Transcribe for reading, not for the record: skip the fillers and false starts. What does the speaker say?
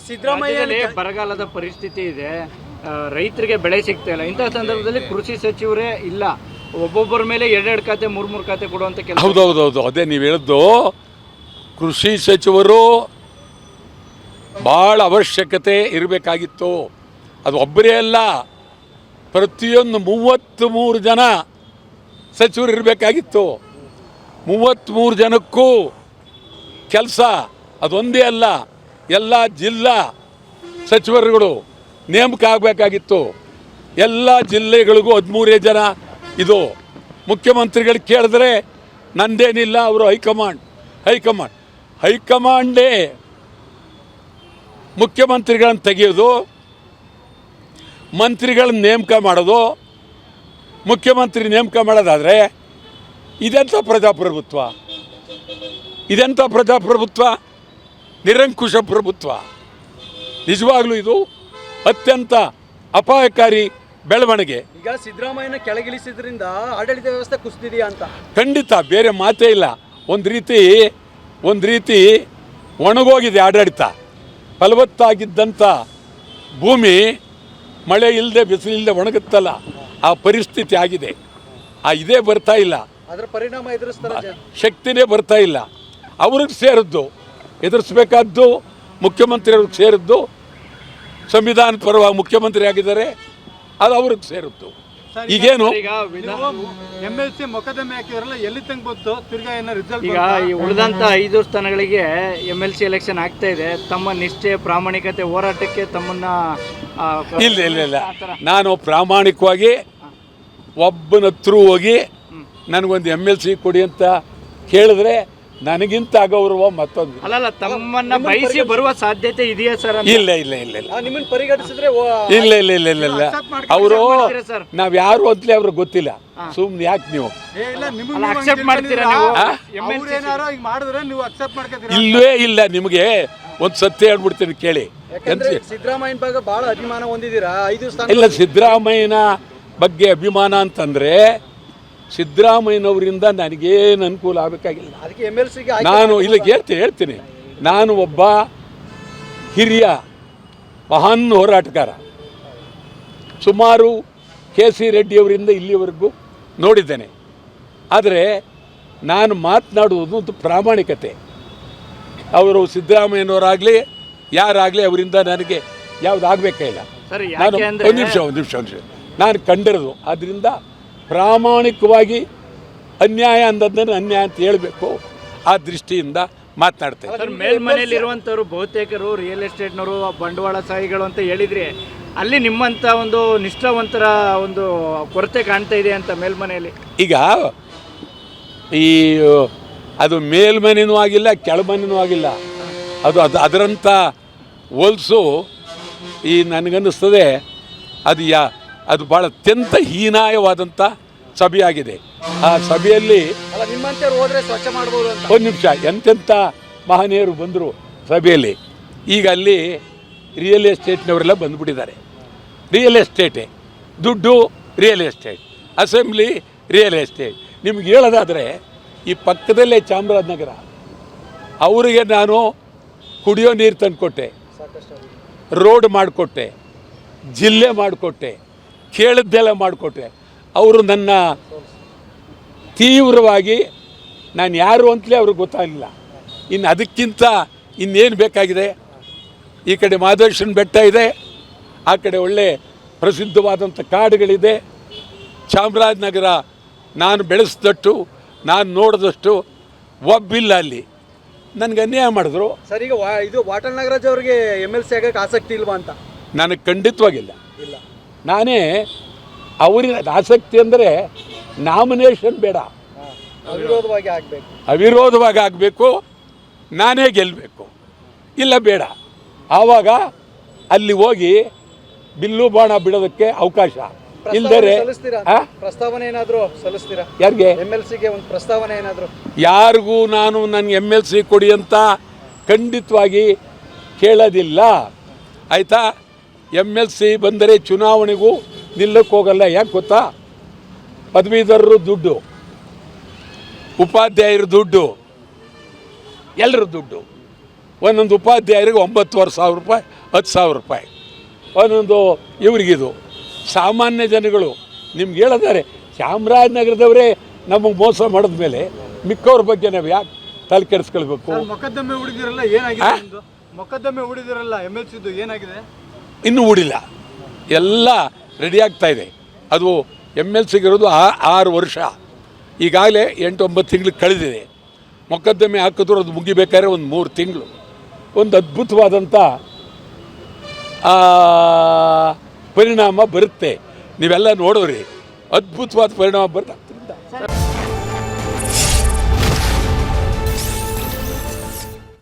ಸಿದ್ದರಾಮಯ್ಯ ಬರಗಾಲದ ಪರಿಸ್ಥಿತಿ ಇದೆ, ರೈತರಿಗೆ ಬೆಳೆ ಸಿಗ್ತಾ ಇಲ್ಲ. ಇಂತಹ ಸಂದರ್ಭದಲ್ಲಿ ಕೃಷಿ ಸಚಿವರೇ ಇಲ್ಲ, ಒಬ್ಬೊಬ್ಬರ ಮೇಲೆ ಎರಡೆರಡು ಖಾತೆ ಮೂರು ಖಾತೆ ಕೊಡುವಂತ ಕೆಲಸ. ಹೌದೌದೌದು, ಅದೇ ನೀವು ಹೇಳಿದ್ದು. ಕೃಷಿ ಸಚಿವರು ಭಾಳ ಅವಶ್ಯಕತೆ ಇರಬೇಕಾಗಿತ್ತು. ಅದು ಒಬ್ಬರೇ ಅಲ್ಲ, ಪ್ರತಿಯೊಂದು 33 ಜನ ಸಚಿವರು ಇರಬೇಕಾಗಿತ್ತು. 33 ಜನಕ್ಕೂ ಕೆಲಸ ಅದೊಂದೇ ಅಲ್ಲ, ಎಲ್ಲ ಜಿಲ್ಲಾ ಸಚಿವರುಗಳು ನೇಮಕ ಆಗಬೇಕಾಗಿತ್ತು. ಎಲ್ಲ ಜಿಲ್ಲೆಗಳಿಗೂ 13 ಜನ. ಇದು ಮುಖ್ಯಮಂತ್ರಿಗಳು ಕೇಳಿದ್ರೆ ನಂದೇನಿಲ್ಲ, ಅವರು ಹೈಕಮಾಂಡೇ ಮುಖ್ಯಮಂತ್ರಿಗಳನ್ನು ತೆಗೆಯೋದು, ಮಂತ್ರಿಗಳನ್ನ ನೇಮಕ ಮಾಡೋದು. ಮುಖ್ಯಮಂತ್ರಿ ನೇಮಕ ಮಾಡೋದಾದರೆ ಇದೆಂಥ ಪ್ರಜಾಪ್ರಭುತ್ವ, ನಿರಂಕುಶ ಪ್ರಭುತ್ವ. ನಿಜವಾಗ್ಲೂ ಇದು ಅತ್ಯಂತ ಅಪಾಯಕಾರಿ ಬೆಳವಣಿಗೆ. ಈಗ ಸಿದ್ದರಾಮಯ್ಯನ ಕೆಳಗಿಳಿಸಿದ್ರಿಂದ ಆಡಳಿತ ವ್ಯವಸ್ಥೆ ಕುಸಿದಿದೆಯಾ ಅಂತ? ಖಂಡಿತ, ಬೇರೆ ಮಾತೇ ಇಲ್ಲ. ಒಂದು ರೀತಿ ಒಣಗೋಗಿದೆ ಆಡಳಿತ. ಫಲವತ್ತಾಗಿದ್ದಂಥ ಭೂಮಿ ಮಳೆ ಇಲ್ಲದೆ ಬಿಸಿಲಿಲ್ಲದೆ ಒಣಗುತ್ತಲ್ಲ, ಆ ಪರಿಸ್ಥಿತಿ ಆಗಿದೆ. ಇದೇ ಬರ್ತಾ ಇಲ್ಲ, ಅದರ ಪರಿಣಾಮ ಎದುರಿಸ್ತಾರೆ, ಶಕ್ತಿನೇ ಬರ್ತಾ ಇಲ್ಲ. ಅವ್ರಿಗೆ ಸೇರಿದ್ದು ಎದುರಿಸಬೇಕಾದ್ದು ಮುಖ್ಯಮಂತ್ರಿಯವ್ರಿಗೆ ಸೇರಿದ್ದು, ಸಂವಿಧಾನದ ಪರವಾಗಿ ಮುಖ್ಯಮಂತ್ರಿ ಆಗಿದ್ದಾರೆ, ಅದು ಅವ್ರಿಗೆ ಸೇರಿದ್ದು. ಈಗೇನು MLC ಮೊಕದ್ದಮೆ ಹಾಕಿದ್ರಲ್ಲ, ಎಲ್ಲಿ ತನಕ ಬಂತು ತಿರ್ಗಾ ಏನೋ ರಿಸಲ್ಟ್? ಈಗ ಈ ಉಳಿದಂತ 5 ಸ್ಥಾನಗಳಿಗೆ MLC ಎಲೆಕ್ಷನ್ ಆಗ್ತಾ ಇದೆ. ತಮ್ಮ ನಿಷ್ಠೆ ಪ್ರಾಮಾಣಿಕತೆ ಹೋರಾಟಕ್ಕೆ ತಮ್ಮನ್ನ ಇಲ್ಲ ನಾನು ಪ್ರಾಮಾಣಿಕವಾಗಿ ಒಬ್ಬನ ಹತ್ರ ಹೋಗಿ ನನಗೊಂದು MLC ಕೊಡಿ ಅಂತ ಕೇಳಿದ್ರೆ ನನಗಿಂತ ಅಗೌರವ ಮತ್ತೊಂದು. ಅಲ್ಲ, ತಮ್ಮನ್ನ ಬಯಸಿ ಬರುವ ಸಾಧ್ಯತೆ ಇದೆಯಾ ಸರ್? ಇಲ್ಲ ನಿಮ್ಮನ್ನು ಪರಿಗಣಿಸಿದ್ರೆ ಇಲ್ಲ ಅವರು ನಾವ್ ಯಾರು ಅಂತಲೇ ಅವ್ರಿಗೆ ಗೊತ್ತಿಲ್ಲ. ಸುಮ್ನೆ ಯಾಕೆ ನೀವು ಇಲ್ಲವೇ ಇಲ್ಲ. ನಿಮಗೆ ಒಂದು ಸತ್ಯ ಹೇಳ್ಬಿಡ್ತೀನಿ ಕೇಳಿ. ಸಿದ್ದರಾಮಯ್ಯನ ಬಗ್ಗೆ ಬಹಳ ಅಭಿಮಾನ ಹೊಂದಿದ್ದೀರಾ, 5 ಸ್ಥಾನ. ಇಲ್ಲ, ಸಿದ್ದರಾಮಯ್ಯನ ಬಗ್ಗೆ ಅಭಿಮಾನ ಅಂತಂದ್ರೆ ಸಿದ್ದರಾಮಯ್ಯನವರಿಂದ ನನಗೇನು ಅನುಕೂಲ ಆಗಬೇಕಾಗಿಲ್ಲ. ನಾನು ಇಲ್ಲ ಹೇಳ್ತೀನಿ, ನಾನು ಒಬ್ಬ ಹಿರಿಯ ಮಹಾನ್ ಹೋರಾಟಗಾರ. ಸುಮಾರು KC ರೆಡ್ಡಿಯವರಿಂದ ಇಲ್ಲಿವರೆಗೂ ನೋಡಿದ್ದೇನೆ. ಆದರೆ ನಾನು ಮಾತನಾಡುವುದು ಒಂದು ಪ್ರಾಮಾಣಿಕತೆ. ಅವರು ಸಿದ್ದರಾಮಯ್ಯನವರಾಗಲಿ ಯಾರಾಗಲಿ ಅವರಿಂದ ನನಗೆ ಯಾವ್ದು ಆಗಬೇಕಾಗಿಲ್ಲ. ನಾನು ಒಂದು ನಿಮಿಷ ನಾನು ಕಂಡಿರೋದು. ಆದ್ದರಿಂದ ಪ್ರಾಮಾಣಿಕವಾಗಿ ಅನ್ಯಾಯ ಅಂದದ್ದನ್ನು ಅನ್ಯಾಯ ಅಂತ ಹೇಳಬೇಕು. ಆ ದೃಷ್ಟಿಯಿಂದ ಮಾತನಾಡ್ತೇವೆ. ಮೇಲ್ಮನೆಯಲ್ಲಿರುವಂಥವ್ರು ಬಹುತೇಕರು ರಿಯಲ್ ಎಸ್ಟೇಟ್ನವರು, ಬಂಡವಾಳಶಾಹಿಗಳು ಅಂತ ಹೇಳಿದ್ರೆ, ಅಲ್ಲಿ ನಿಮ್ಮಂಥ ಒಂದು ನಿಷ್ಠಾವಂತರ ಒಂದು ಕೊರತೆ ಕಾಣ್ತಾ ಇದೆ ಅಂತ ಮೇಲ್ಮನೆಯಲ್ಲಿ. ಈಗ ಅದು ಮೇಲ್ಮನೆಯೂ ಆಗಿಲ್ಲ, ಕೆಳಮನೆಯೂ ಆಗಿಲ್ಲ. ಅದರಂಥ ಹೋಲ್ಸು ನನಗನ್ನಿಸ್ತದೆ ಅದು ಭಾಳ ಅತ್ಯಂತ ಹೀನಾಯವಾದಂಥ ಸಭೆಯಾಗಿದೆ. ಆ ಸಭೆಯಲ್ಲಿ ಒಂದು ನಿಮಿಷ, ಎಂತೆಂಥ ಮಹನೀಯರು ಬಂದರು ಸಭೆಯಲ್ಲಿ. ಈಗ ಅಲ್ಲಿ ರಿಯಲ್ ಎಸ್ಟೇಟ್ನವರೆಲ್ಲ ಬಂದುಬಿಟ್ಟಿದ್ದಾರೆ. ರಿಯಲ್ ಎಸ್ಟೇಟೇ ದುಡ್ಡು, real estate, assembly, real estate. ನಿಮ್ಗೆ ಹೇಳೋದಾದರೆ ಈ ಪಕ್ಕದಲ್ಲೇ ಚಾಮರಾಜನಗರ, ಅವರಿಗೆ ನಾನು ಕುಡಿಯೋ ನೀರು ತಂದುಕೊಟ್ಟೆ, ರೋಡ್ ಮಾಡಿಕೊಟ್ಟೆ, ಜಿಲ್ಲೆ ಮಾಡಿಕೊಟ್ಟೆ, ಕೇಳಿದ್ದೆಲ್ಲ ಮಾಡಿಕೊಟ್ಟೆ. ಅವರು ನನ್ನ ತೀವ್ರವಾಗಿ ನಾನು ಯಾರು ಅಂತಲೇ ಅವ್ರಿಗೆ ಗೊತ್ತಾಗಲಿಲ್ಲ. ಇನ್ನು ಅದಕ್ಕಿಂತ ಇನ್ನೇನು ಬೇಕಾಗಿದೆ? ಈ ಕಡೆ ಮಹದೇಶ್ವರನ ಬೆಟ್ಟ ಇದೆ, ಆ ಕಡೆ ಒಳ್ಳೆ ಪ್ರಸಿದ್ಧವಾದಂಥ ಕಾಡುಗಳಿದೆ. ಚಾಮರಾಜನಗರ ನಾನು ಬೆಳೆಸಿದಷ್ಟು, ನಾನು ನೋಡಿದಷ್ಟು ಒಬ್ಬಿಲ್ಲ ಅಲ್ಲಿ. ನನಗೆ ಅನ್ಯಾಯ ಮಾಡಿದ್ರು. ಸರ್, ಈಗ ಇದು ವಾಟಾಳ್ ನಾಗರಾಜ್ ಅವರಿಗೆ MLC ಆಗಕ್ಕೆ ಆಸಕ್ತಿ ಇಲ್ವಾ ಅಂತ? ನನಗೆ ಖಂಡಿತವಾಗಿಲ್ಲ. ನಾನೇ ಅವರಿಗೆ ಆಸಕ್ತಿ ಅಂದರೆ ನಾಮಿನೇಷನ್ ಬೇಡ, ಅವಿರೋಧವಾಗಿ ಆಗಬೇಕು, ನಾನೇ ಗೆಲ್ಲಬೇಕು. ಇಲ್ಲ ಬೇಡ, ಆವಾಗ ಅಲ್ಲಿ ಹೋಗಿ ಬಿಲ್ಲು ಬಾಣ ಬಿಡೋದಕ್ಕೆ ಅವಕಾಶ ಇಲ್ಲದೆ. ಪ್ರಸ್ತಾವನೆ ಏನಾದರೂ ಸಲ್ಲಿಸ್ತೀರಾ? ಯಾರಿಗೆ? MLCಗೆ ಒಂದು ಪ್ರಸ್ತಾವನೆ ಏನಾದರೂ? ಯಾರಿಗೂ ನಾನು ನನಗೆ MLC ಕೊಡಿ ಅಂತ ಖಂಡಿತವಾಗಿ ಕೇಳೋದಿಲ್ಲ, ಆಯಿತಾ? MLC ಬಂದರೆ ಚುನಾವಣೆಗೂ ನಿಲ್ಲಕ್ಕೆ ಹೋಗಲ್ಲ. ಯಾಕೆ ಗೊತ್ತಾ? ಪದವೀಧರರು ದುಡ್ಡು, ಉಪಾಧ್ಯಾಯರು ದುಡ್ಡು, ಎಲ್ಲರ ದುಡ್ಡು. ಒಂದೊಂದು ಉಪಾಧ್ಯಾಯರಿಗೆ 9,500 ರೂಪಾಯಿ 10,000 ರೂಪಾಯಿ ಒಂದೊಂದು ಇವ್ರಿಗಿದು. ಸಾಮಾನ್ಯ ಜನಗಳು ನಿಮ್ಗೆ ಹೇಳಿದ್ದಾರೆ, ಚಾಮರಾಜನಗರದವರೇ ನಮಗೆ ಮೋಸ ಮಾಡಿದ್ಮೇಲೆ ಮಿಕ್ಕವ್ರ ಬಗ್ಗೆ ನಾವು ಯಾಕೆ ತಲೆ ಕೆಡಿಸ್ಕೊಳ್ಬೇಕು? ಮೊಕದ್ದಮೆ ಹೂಡಿದಿರಲ್ಲ, ಏನಾಗಿದೆ ನಿಮ್ದು? ಮೊಕದ್ದಮೆ ಹೂಡಿದಿರಲ್ಲ MLC ಏನಾಗಿದೆ? ಇನ್ನೂ ಹೂಡಿಲ್ಲ, ಎಲ್ಲ ರೆಡಿ ಆಗ್ತಾ ಇದೆ. ಅದು MLCಗೆ ಇರೋದು 6 ವರ್ಷ, ಈಗಾಗಲೇ 8-9 ತಿಂಗಳು ಕಳೆದಿದೆ. ಮೊಕದ್ದಮೆ ಹಾಕಿದ್ರು ಅದು ಮುಗಿಬೇಕಾದ್ರೆ ಒಂದು 3 ತಿಂಗಳು. ಒಂದು ಅದ್ಭುತವಾದಂಥ ಪರಿಣಾಮ ಬರುತ್ತೆ, ನೀವೆಲ್ಲ ನೋಡೋರಿ, ಅದ್ಭುತವಾದ ಪರಿಣಾಮ ಬರುತ್ತೆ.